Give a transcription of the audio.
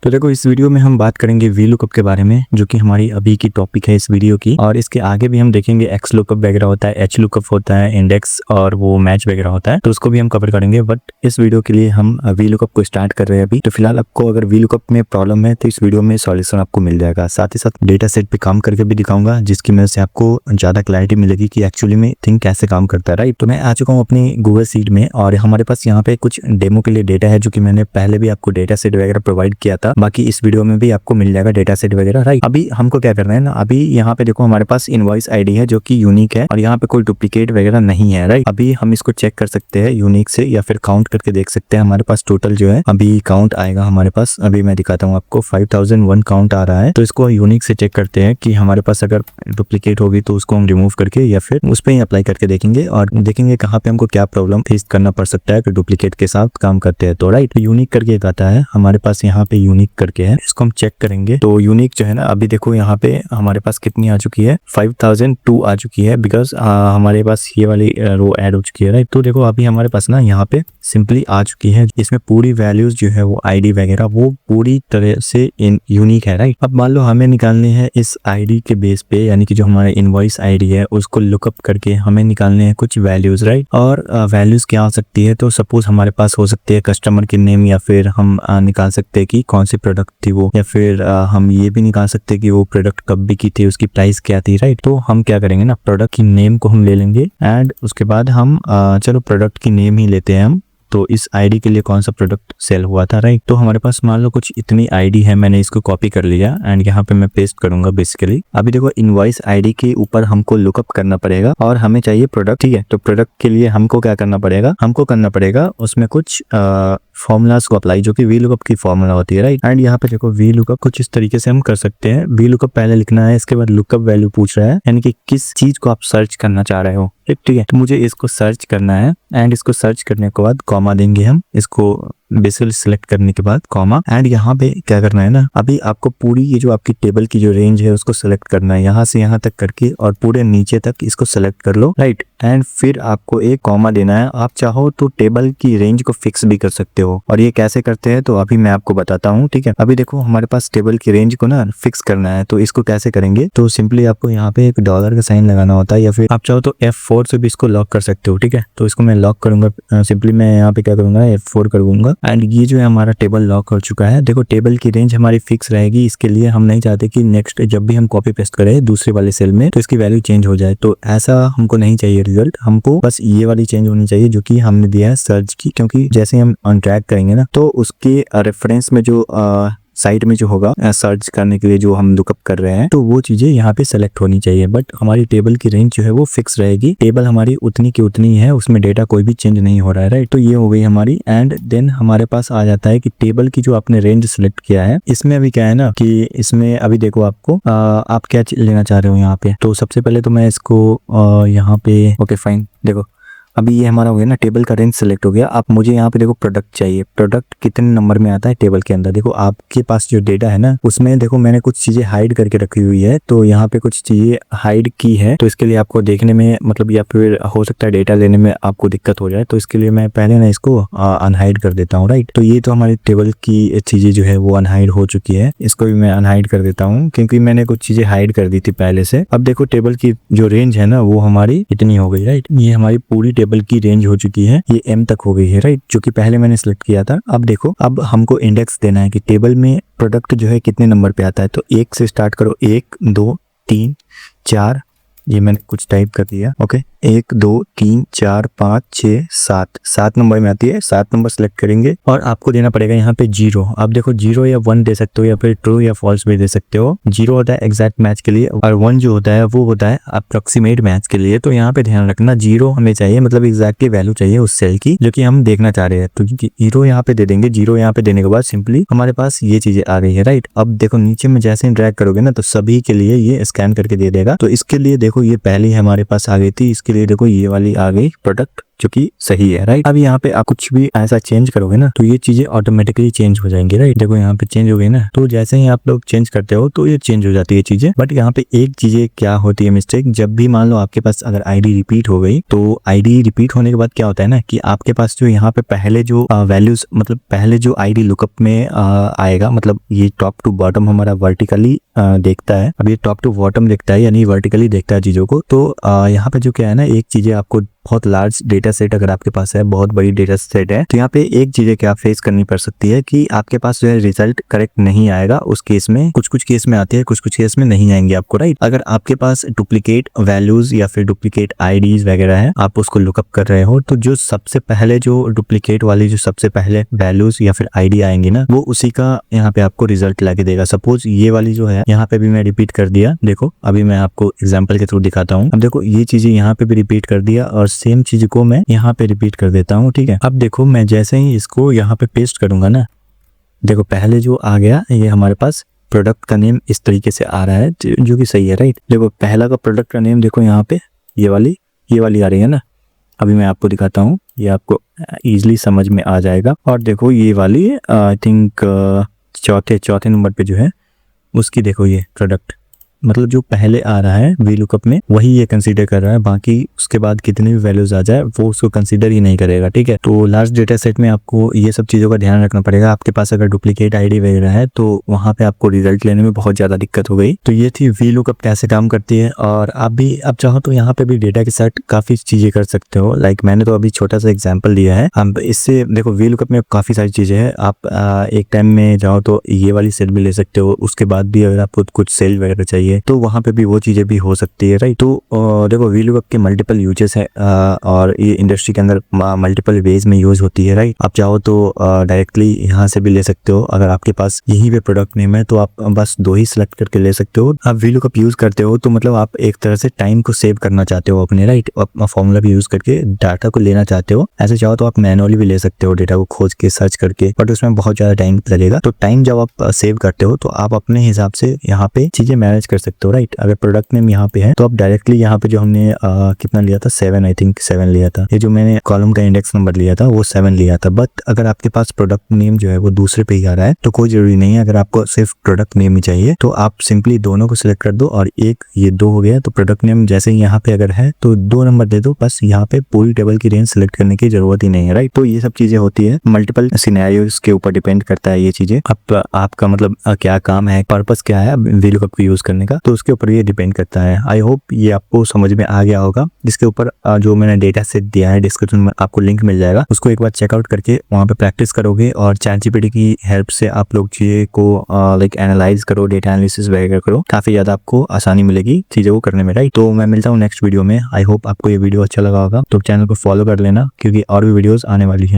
तो देखो इस वीडियो में हम बात करेंगे वी लुकअप के बारे में, जो कि हमारी अभी की टॉपिक है इस वीडियो की। और इसके आगे भी हम देखेंगे एक्स लुकअप वगैरह होता है, एच लुकअप होता है, इंडेक्स और वो मैच वगैरह होता है, तो उसको भी हम कवर करेंगे। बट इस वीडियो के लिए हम वी लुकअप को स्टार्ट कर रहे हैं अभी। तो फिलहाल आपको अगर वी लुकअप में प्रॉब्लम है तो इस वीडियो में सॉल्यूशन आपको मिल जाएगा। साथ ही साथ डेटा सेट पे काम करके भी दिखाऊंगा, जिसकी वजह से आपको ज्यादा क्लैरिटी मिलेगी कि एक्चुअली में थिंग कैसे काम करता है, राइट। तो मैं आ चुका हूँ अपनी गूगल सीट में और हमारे पास यहाँ पे कुछ डेमो के लिए डेटा है, जो कि मैंने पहले भी आपको डेटा सेट वगैरह प्रोवाइड किया था। बाकी इस वीडियो में भी आपको मिल जाएगा डेटा सेट वगैरह, राइट। अभी हमको क्या करना है ना, अभी यहाँ पे देखो हमारे पास इनवॉइस आईडी है जो कि यूनिक है और यहाँ पे कोई डुप्लीकेट वगैरह नहीं है, राइट। अभी हम इसको चेक कर सकते हैं यूनिक से, या फिर काउंट करके देख सकते हैं। हमारे पास टोटल जो है अभी काउंट आएगा हमारे पास, अभी मैं दिखाता हूँ आपको, 5001 काउंट आ रहा है। तो इसको यूनिक से चेक करते हैं कि हमारे पास अगर डुप्लीकेट होगी तो उसको हम रिमूव करके या फिर उस पर ही अप्लाई करके देखेंगे और देखेंगे कहाँ पे हमको क्या प्रॉब्लम फेस करना पड़ सकता है कि डुप्लीकेट के साथ काम करते हैं तो, राइट। यूनिक करके एक आता है हमारे पास, यहाँ पे यूनिक करके है, इसको हम चेक करेंगे। तो यूनिक जो है ना, अभी देखो यहाँ पे हमारे पास कितनी आ चुकी है, 5002 आ चुकी है, बिकॉज हमारे पास ये वाली रो ऐड हो चुकी है, राइट। तो देखो अभी हमारे पास ना यहाँ पे सिंपली आ चुकी है, इसमें पूरी वैल्यूज जो है वो आईडी वगैरह वो पूरी तरह से यूनिक है, राइट। अब मान लो हमें निकालने हैं इस आईडी के बेस पे, यानी कि जो हमारा इनवॉइस आईडी है उसको लुकअप करके हमें निकालने हैं कुछ वैल्यूज, राइट। और वैल्यूज क्या हो सकती है, तो सपोज हमारे पास हो सकती है कस्टमर की नेम, या फिर हम निकाल सकते हैं कि कौन सी प्रोडक्ट थी वो, या फिर हम ये भी निकाल सकते हैं कि वो प्रोडक्ट कब भी की थी, उसकी प्राइस क्या थी, राइट। तो हम क्या करेंगे ना, प्रोडक्ट की नेम को हम ले लेंगे एंड उसके बाद हम चलो प्रोडक्ट की नेम ही लेते हैं हम। तो इस आईडी के लिए कौन सा प्रोडक्ट सेल हुआ था, राइट। तो हमारे पास मान लो कुछ इतनी आईडी है, मैंने इसको कॉपी कर लिया एंड यहाँ पे मैं पेस्ट करूंगा बेसिकली। अभी देखो इनवॉइस आईडी के ऊपर हमको लुकअप करना पड़ेगा और हमें चाहिए प्रोडक्ट, ठीक है। तो प्रोडक्ट के लिए हमको क्या करना पड़ेगा, हमको करना पड़ेगा उसमें कुछ फॉर्मूलाज को अप्लाई, जो कि वी लुकअप की फॉर्मूला होती है, राइट। एंड यहाँ पे देखो वी लुकअप कुछ इस तरीके से हम कर सकते हैं। वी लुकअप पहले लिखना है, इसके बाद लुकअप वैल्यू पूछ रहा है, यानी कि किस चीज को आप सर्च करना चाह रहे हो, ठीक है। तो मुझे इसको सर्च करना है एंड इसको सर्च करने के बाद कॉमा देंगे हम, इसको बेसिकली सिलेक्ट करने के बाद कॉमा। एंड यहाँ पे क्या करना है ना, अभी आपको पूरी ये जो आपकी टेबल की जो रेंज है उसको सिलेक्ट करना है, यहाँ से यहाँ तक करके और पूरे नीचे तक इसको सिलेक्ट कर लो, राइट। एंड फिर आपको एक कॉमा देना है। आप चाहो तो टेबल की रेंज को फिक्स भी कर सकते हो, और ये कैसे करते हैं तो अभी मैं आपको बताता हूँ, ठीक है। अभी देखो हमारे पास टेबल की रेंज को ना फिक्स करना है, तो इसको कैसे करेंगे, तो सिंपली आपको यहाँ पे एक डॉलर का साइन लगाना होता है, या फिर आप चाहो तो F4 से भी इसको लॉक कर सकते हो, ठीक है। तो इसको मैं लॉक करूंगा, सिंपली मैं यहाँ पे क्या करूंगा, F4 करूंगा एंड ये जो है हमारा टेबल लॉक हो चुका है। देखो टेबल की रेंज हमारी फिक्स रहेगी, इसके लिए हम नहीं चाहते कि नेक्स्ट जब भी हम कॉपी पेस्ट करें दूसरे वाले सेल में तो इसकी वैल्यू चेंज हो जाए, तो ऐसा हमको नहीं चाहिए रिजल्ट। हमको बस ये वाली चेंज होनी चाहिए जो कि हमने दिया है सर्च की, क्योंकि जैसे ही हम अनट्रैक करेंगे ना तो उसके रेफरेंस में जो साइट में जो होगा सर्च करने के लिए जो हम लुकअप कर रहे हैं, तो वो चीजें यहाँ पे सेलेक्ट होनी चाहिए। बट हमारी टेबल की रेंज जो है वो फिक्स रहेगी, टेबल हमारी उतनी की उतनी है, उसमें डेटा कोई भी चेंज नहीं हो रहा है, राइट। तो ये हो गई हमारी। एंड देन हमारे पास आ जाता है कि टेबल की जो आपने रेंज सिलेक्ट किया है, इसमें अभी क्या है ना कि इसमें अभी देखो आपको आप क्या लेना चाह रहे हो यहाँ पे। तो सबसे पहले तो मैं इसको यहाँ पे, ओके फाइन, देखो अभी ये हमारा हो गया ना, टेबल का रेंज सेलेक्ट हो गया। अब मुझे यहाँ पे देखो प्रोडक्ट चाहिए, प्रोडक्ट कितने नंबर में आता है टेबल के अंदर। देखो आपके पास जो डेटा है ना उसमें देखो मैंने कुछ चीजें हाइड करके रखी हुई है, तो यहाँ पे कुछ चीजें हाइड की है, तो इसके लिए आपको देखने में मतलब, या फिर हो सकता है डेटा लेने में आपको दिक्कत हो जाए, तो इसके लिए मैं पहले ना इसको अनहाइड कर देता हूँ, राइट। तो ये तो हमारी टेबल की चीजें जो है वो अनहाइड हो चुकी है, इसको भी मैं अनहाइड कर देता हूँ क्योंकि मैंने कुछ चीजें हाइड कर दी थी पहले से। अब देखो टेबल की जो रेंज है ना वो हमारी इतनी हो गई, राइट। ये हमारी पूरी टेबल की रेंज हो चुकी है, ये M तक हो गई है, राइट, जो कि पहले मैंने सिलेक्ट किया था। अब देखो अब हमको इंडेक्स देना है कि टेबल में प्रोडक्ट जो है कितने नंबर पे आता है, तो 1 से स्टार्ट करो, 1 2 3 4, ये मैंने कुछ टाइप कर दिया, ओके। 1 2 3 4 5 6 7 नंबर में आती है, 7 नंबर सेलेक्ट करेंगे और आपको देना पड़ेगा यहाँ पे 0। आप देखो 0 या 1 दे सकते हो, या फिर ट्रू या फॉल्स भी दे सकते हो। 0 होता है एग्जैक्ट मैच के लिए और 1 जो होता है वो होता है अप्रोक्सीमेट मैच के लिए। तो यहाँ पे ध्यान रखना 0 हमें चाहिए, मतलब एग्जैक्टली वैल्यू चाहिए उस सेल की जो कि हम देखना चाह रहे हैं। तो 0 यहाँ पे दे देंगे, 0 यहाँ पे देने के बाद सिंपली हमारे पास ये चीजें आ गई है, राइट। अब देखो नीचे में जैसे ड्रैग करोगे ना तो सभी के लिए ये स्कैन करके दे देगा। तो इसके लिए देखो ये पहले हमारे पास आ गई थी, इसके लिए देखो ये वाली आ गई प्रोडक्ट, जो कि सही है, राइट। अब यहाँ पे आप कुछ भी ऐसा चेंज करोगे ना तो ये चीजें ऑटोमेटिकली चेंज हो जाएंगी, राइट। देखो यहाँ पे चेंज हो गई ना, तो जैसे ही आप लोग चेंज करते हो तो ये चेंज हो जाती है चीजें। बट यहाँ पे एक चीजें क्या होती है मिस्टेक, जब भी मान लो आपके पास अगर आईडी रिपीट हो गई तो आईडी रिपीट होने के बाद क्या होता है ना कि आपके पास जो यहाँ पे पहले जो वैल्यूज मतलब पहले जो आईडी लुकअप में आएगा, मतलब ये टॉप टू बॉटम हमारा वर्टिकली देखता है। अब ये टॉप टू बॉटम देखता है यानी वर्टिकली देखता है चीजों को। तो यहाँ पे जो क्या है ना, एक चीजें आपको बहुत लार्ज डेटा सेट अगर आपके पास है, बहुत बड़ी डेटा सेट है, तो यहाँ पे एक चीजें क्या फेस करनी पड़ सकती है कि आपके पास जो है रिजल्ट करेक्ट नहीं आएगा। उस केस में कुछ केस में आती है, कुछ केस में नहीं आएंगे आपको, राइट। अगर आपके पास डुप्लीकेट वैल्यूज या फिर डुप्लीकेट आईडीज वगैरह है, आप उसको लुकअप कर रहे हो, तो जो सबसे पहले जो डुप्लीकेट वाली जो सबसे पहले वैल्यूज या फिर आईडी आएंगी ना, वो उसी का यहाँ पे आपको रिजल्ट लाके देगा। सपोज ये वाली जो है यहाँ पे भी मैं रिपीट कर दिया, देखो अभी मैं आपको एग्जाम्पल के थ्रू दिखाता हूँ। अब देखो ये चीजें यहाँ पे भी रिपीट कर दिया और सेम चीज को मैं यहाँ पे रिपीट कर देता हूँ, ठीक है। अब देखो मैं जैसे ही इसको यहाँ पे पेस्ट करूंगा ना, देखो पहले जो आ गया ये हमारे पास प्रोडक्ट का नेम इस तरीके से आ रहा है, जो कि सही है, राइट। देखो पहला का प्रोडक्ट का नेम देखो यहाँ पे ये वाली आ रही है ना। अभी मैं आपको दिखाता हूँ, ये आपको इजीली समझ में आ जाएगा। और देखो ये वाली आई थिंक चौथे नंबर पे जो है उसकी देखो ये प्रोडक्ट, मतलब जो पहले आ रहा है वी लुकअप में वही ये कंसीडर कर रहा है, बाकी उसके बाद कितनी भी वैल्यूज आ जाए वो उसको कंसीडर ही नहीं करेगा, ठीक है। तो लार्ज डेटा सेट में आपको ये सब चीजों का ध्यान रखना पड़ेगा। आपके पास अगर डुप्लीकेट आईडी वगैरह है तो वहां पे आपको रिजल्ट लेने में बहुत ज्यादा दिक्कत हो गई। तो ये थी वी लुकअप कैसे काम करती है। और आप भी अब चाहो तो यहाँ पे भी डेटा के साथ काफी चीजें कर सकते हो। लाइक मैंने तो अभी छोटा सा एग्जाम्पल दिया है। अब इससे देखो वी लुकअप में काफी सारी चीजें हैं। आप एक टाइम में जाओ तो ये वाली सेल भी ले सकते हो, उसके बाद भी अगर आपको कुछ सेल वगैरह चाहिए तो वहां पे भी वो चीजें भी हो सकती है, राइट। तो देखो वी लुकअप के मल्टीपल यूजेस है और ये इंडस्ट्री के अंदर मल्टीपल वेज में यूज होती है, राइट। आप चाहो तो डायरेक्टली यहाँ से भी ले सकते हो। अगर आपके पास यहीं पे प्रोडक्ट नेम है तो आप बस 2 ही सिलेक्ट करके ले सकते हो। आप वी लुकअप यूज करते हो तो मतलब आप एक तरह से टाइम को सेव करना चाहते हो अपने, राइट। फॉर्मूला भी यूज करके डाटा को लेना चाहते हो। ऐसे चाहो तो आप मैनुअली भी ले सकते हो डेटा को खोज के सर्च करके, बट उसमें बहुत ज्यादा टाइम लगेगा। तो टाइम जब आप सेव करते हो तो आप अपने हिसाब से यहाँ पे चीजें मैनेज कर सकते हो, राइट। अगर प्रोडक्ट नेम यहाँ पे है तो आप डायरेक्टली यहाँ पे जो हमने कितना लिया था 7 आई थिंक 7 लिया था। ये जो मैंने कॉलम का इंडेक्स नंबर लिया था वो 7 लिया था। बट अगर आपके पास प्रोडक्ट नेम जो है वो दूसरे पे ही आ रहा है तो कोई जरूरी नहीं है। अगर आपको सिर्फ प्रोडक्ट नेम ही चाहिए तो आप सिंपली दोनों को सिलेक्ट कर दो और एक ये 2 हो गया। तो प्रोडक्ट नेम जैसे ही यहाँ पे अगर है तो 2 नंबर दे दो, बस यहाँ पे पूरी टेबल की रेंज सिलेक्ट करने की जरूरत ही नहीं है, राइट। तो ये सब चीजें होती है, मल्टीपल सिनेरियोज के ऊपर डिपेंड करता है ये चीजें। अब आपका मतलब क्या काम है, पर्पस क्या है वी लुकअप को यूज करने का, तो उसके ऊपर ये डिपेंड करता है। आई होप ये आपको समझ में आ गया होगा। इसके ऊपर जो मैंने डेटा सेट दिया है डिस्क्रिप्शन में आपको लिंक मिल जाएगा, उसको एक बार चेकआउट करके वहाँ पे प्रैक्टिस करोगे और चैटजीपीटी की हेल्प से आप लोग चीजें को लाइक एनालाइज करो, डेटा एनालिसिस वगैरह करो, काफी ज्यादा आपको आसानी मिलेगी चीजों को करने में, राइट। तो मैं मिलता हूँ नेक्स्ट वीडियो में। आई होप आपको ये वीडियो अच्छा लगा होगा, तो चैनल को फॉलो कर लेना क्योंकि और भी वीडियोस आने वाली है।